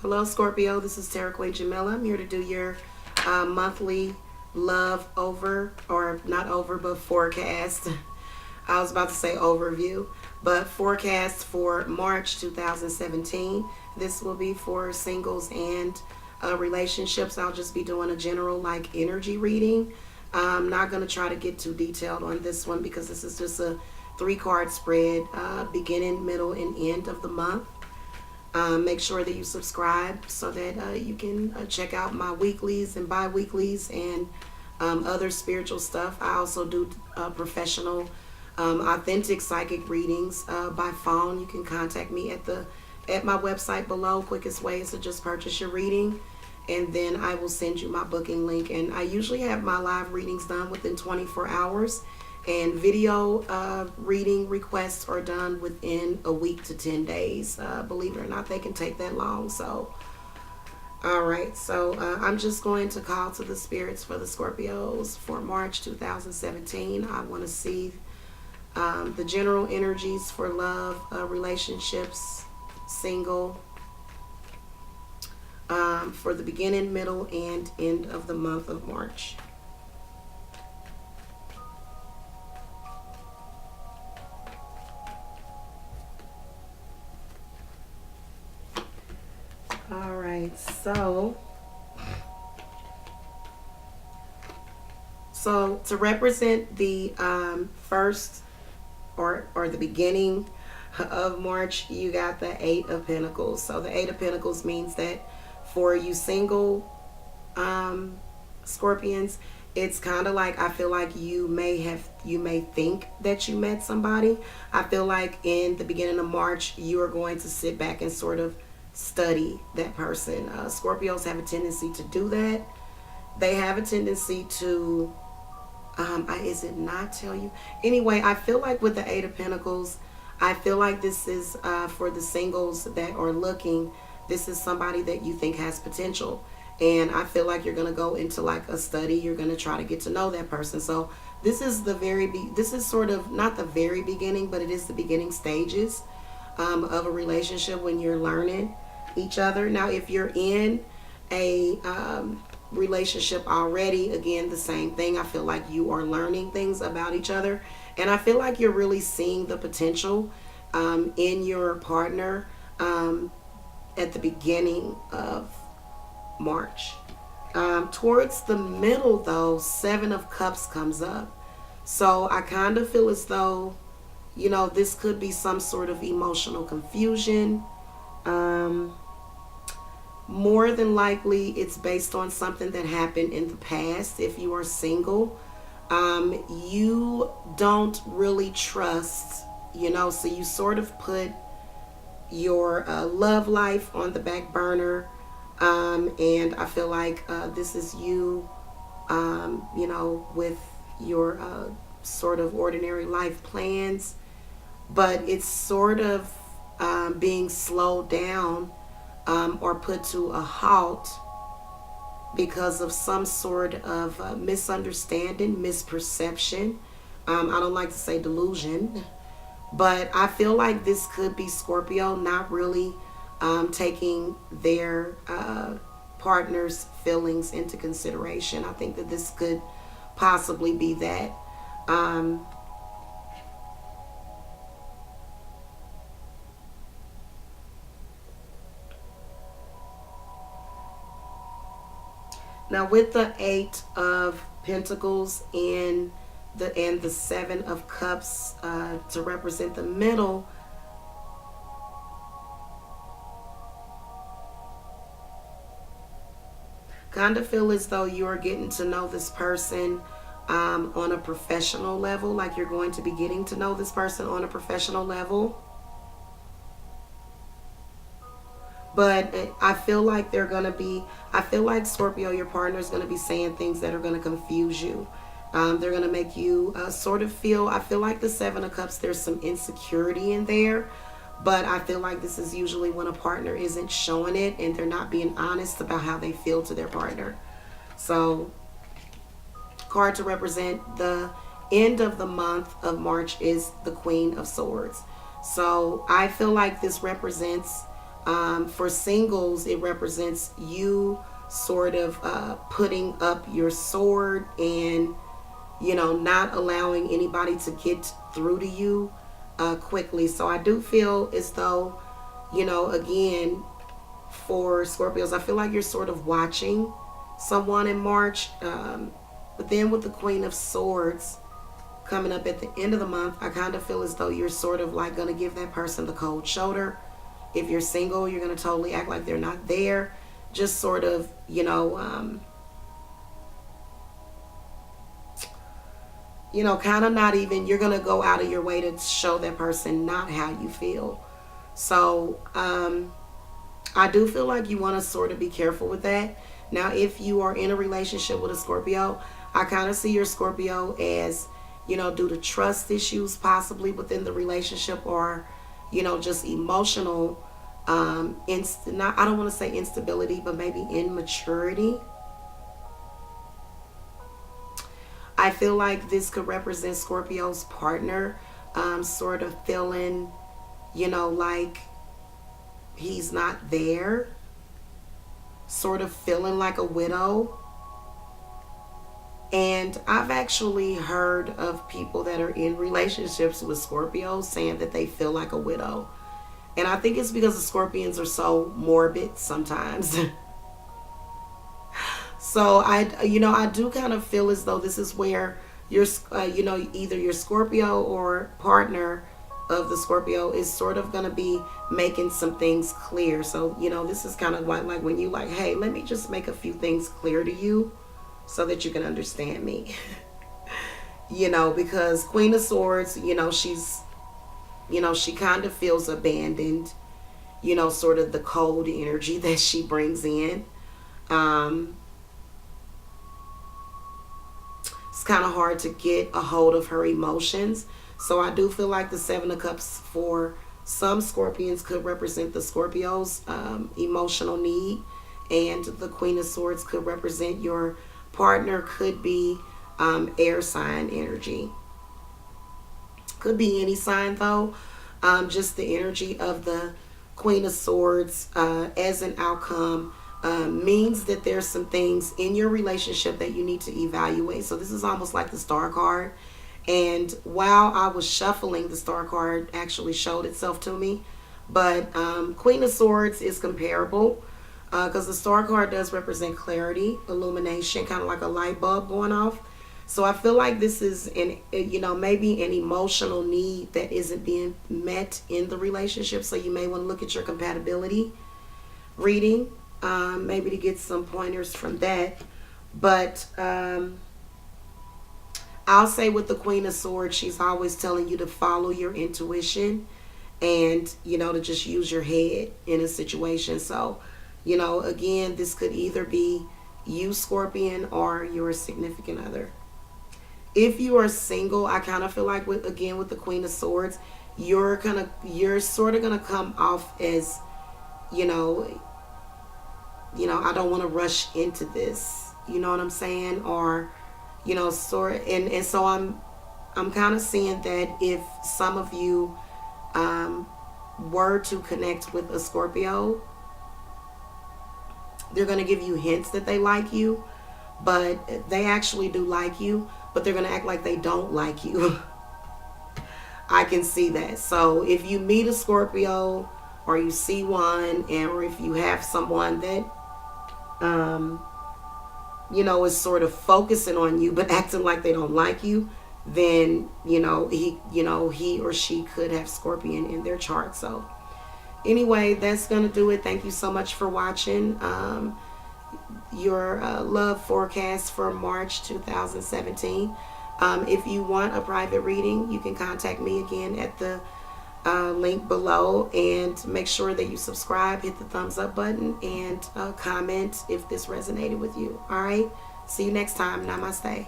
Hello, Scorpio. This is Tarot Queen Jamila. I'm here to do your monthly love over, or not over, but forecast. I was about to say overview, but forecast for March 2017. This will be for singles and relationships. I'll just be doing a general like energy reading. I'm not going to try to get too detailed on this one because this is just a 3-card spread, beginning, middle, and end of the month. Make sure that you subscribe so that you can check out my weeklies and bi-weeklies and other spiritual stuff. I also do professional, authentic psychic readings by phone. You can contact me at my website below. Quickest way is to just purchase your reading, and then I will send you my booking link. And I usually have my live readings done within 24 hours. And video reading requests are done within a week to 10 days. Believe it or not, they can take that long. So, all right. So I'm just going to call to the spirits for the Scorpios for March 2017. I want to see the general energies for love, relationships, single, for the beginning, middle, and end of the month of March. All right, so to represent the first or the beginning of March, you got the 8 of Pentacles. So the 8 of Pentacles means that for you single Scorpions, it's kind of like, I feel like you may think that you met somebody. I feel like in the beginning of March, you are going to sit back and sort of study that person. Scorpios have a tendency to do that. They have a tendency to is it not tell you? Anyway, I feel like with the 8 of Pentacles, I feel like this is for the singles that are looking, this is somebody that you think has potential. And I feel like you're going to go into like a study. You're going to try to get to know that person. So this is the this is sort of not the very beginning, but it is the beginning stages of a relationship when you're learning each other. Now, if you're in a relationship already, again, the same thing. I feel like you are learning things about each other, and I feel like you're really seeing the potential in your partner at the beginning of March. Towards the middle, though, 7 of Cups comes up. So I kind of feel as though, you know, this could be some sort of emotional confusion. More than likely, it's based on something that happened in the past. If you are single, you don't really trust, you know, so you sort of put your love life on the back burner. And I feel like this is you, you know, with your sort of ordinary life plans, but it's sort of being slowed down or put to a halt because of some sort of misunderstanding, misperception. I don't like to say delusion, but I feel like this could be Scorpio not really taking their partner's feelings into consideration. I think that this could possibly be that. Now with the 8 of Pentacles and the 7 of Cups to represent the middle, kind of feel as though you are getting to know this person on a professional level, like you're going to be getting to know this person on a professional level. But I feel like I feel like Scorpio, your partner is going to be saying things that are going to confuse you. They're going to make you sort of feel, I feel like the 7 of Cups, there's some insecurity in there. But I feel like this is usually when a partner isn't showing it and they're not being honest about how they feel to their partner. So, card to represent the end of the month of March is the Queen of Swords. So, I feel like this represents For singles, it represents you sort of putting up your sword and, not allowing anybody to get through to you quickly. So I do feel as though, again, for Scorpios, I feel like you're sort of watching someone in March. But then with the Queen of Swords coming up at the end of the month, I kind of feel as though you're sort of like going to give that person the cold shoulder. If you're single, you're going to totally act like they're not there. Just sort of, kind of not even, you're going to go out of your way to show that person not how you feel. So, I do feel like you want to sort of be careful with that. Now, if you are in a relationship with a Scorpio, I kind of see your Scorpio as, due to trust issues possibly within the relationship, or, just emotional, I don't want to say instability, but maybe immaturity. I feel like this could represent Scorpio's partner, sort of feeling, like he's not there, sort of feeling like a widow. And I've actually heard of people that are in relationships with Scorpios saying that they feel like a widow. And I think it's because the Scorpions are so morbid sometimes. So I do kind of feel as though this is where your, either your Scorpio or partner of the Scorpio is sort of going to be making some things clear. So, this is kind of like when you like, hey, let me just make a few things clear to you so that you can understand me. Because Queen of Swords, she's, she kind of feels abandoned, sort of the cold energy that she brings in. It's kind of hard to get a hold of her emotions. So I do feel like the Seven of Cups for some Scorpions could represent the Scorpio's emotional need, and the Queen of Swords could represent your partner, could be air sign energy. Could be any sign though. Just the energy of the Queen of Swords as an outcome means that there's some things in your relationship that you need to evaluate. So this is almost like the Star card. And while I was shuffling, the Star card actually showed itself to me. But Queen of Swords is comparable because the Star card does represent clarity, illumination, kind of like a light bulb going off. So I feel like this is maybe an emotional need that isn't being met in the relationship. So you may want to look at your compatibility reading, maybe to get some pointers from that. But I'll say with the Queen of Swords, she's always telling you to follow your intuition and, to just use your head in a situation. So, again, this could either be you, Scorpion, or your significant other. If you are single, I kind of feel like with the Queen of Swords, you're sort of gonna come off as, I don't want to rush into this. You know what I'm saying? Or, and so I'm kind of seeing that if some of you were to connect with a Scorpio, they're going to give you hints that they like you, but they actually do like you, but they're going to act like they don't like you. I can see that. So if you meet a Scorpio, or you see one, or if you have someone that is sort of focusing on you but acting like they don't like you, then he or she could have Scorpion in their chart. So anyway, that's gonna do it. Thank you so much for watching your love forecast for March 2017. If you want a private reading, you can contact me again at the link below, and make sure that you subscribe, hit the thumbs up button, and comment if this resonated with you. All right, see you next time. Namaste.